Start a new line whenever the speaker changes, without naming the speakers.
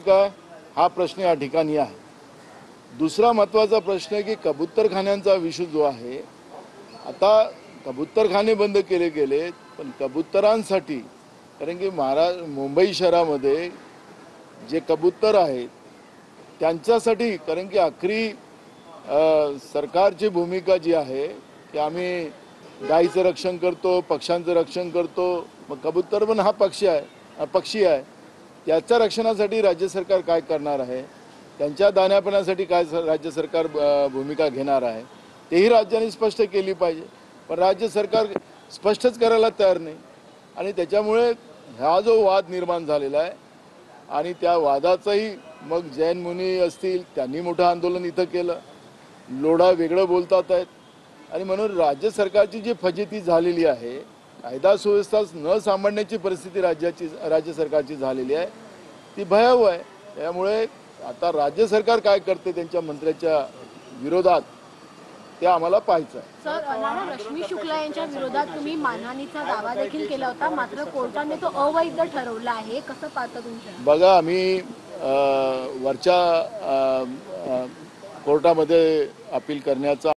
काय हा प्रश्न या ठिकाणी आहे। दुसरा महत्त्वाचा प्रश्न आहे की कबूतरखान्यांचा विषय जो आहे, आता कबूतरखाने बंद केले गेले, पण कबुतरांसाठी, कारण की मुंबई शहरामध्ये जे कबूतर आहेत त्यांच्यासाठी, कारण की आखरी सरकारची भूमिका जी आहे की आम्ही गायीचं रक्षण करतो, पक्ष्यांचं रक्षण करतो, मग कबूतर पण हा पक्षी आहे, त्याच्या रक्षणासाठी राज्य सरकार काय करणार आहे, त्यांच्या दाण्यापणासाठी काय राज्य सरकार भूमिका घेणार आहे, तेही राज्याने स्पष्ट केली पाहिजे। पण राज्य सरकार स्पष्टच करायला तयार नाही आणि त्याच्यामुळे हा जो वाद निर्माण झालेला आहे आणि त्या वादाचाही मग जैन मुनी असतील त्यांनी मोठं आंदोलन इथं केलं, लोढा वेगळं बोलतात आहेत आणि म्हणून राज्य सरकारची जी फजिती झालेली आहे, कायदा सुव्यवस्था न सांभाळण्याची परिस्थिती राज्य सरकारची झालेली आहे, ती भयावह आहे। त्यामुळे आता राज्य सरकार काय करते त्यांच्या मंत्र्याच्या विरोधात ते आम्हाला पाहायचं आहे।
सर, नाना रश्मी शुक्ला यांच्या विरोधात तुम्ही मानहानीचा दावा देखील केला होता, मात्र कोर्टाने तो अवैध ठरवला आहे, कसं पाहता तुमचं?
बघा, आम्ही वरच्या कोर्टामध्ये अपील करण्याचा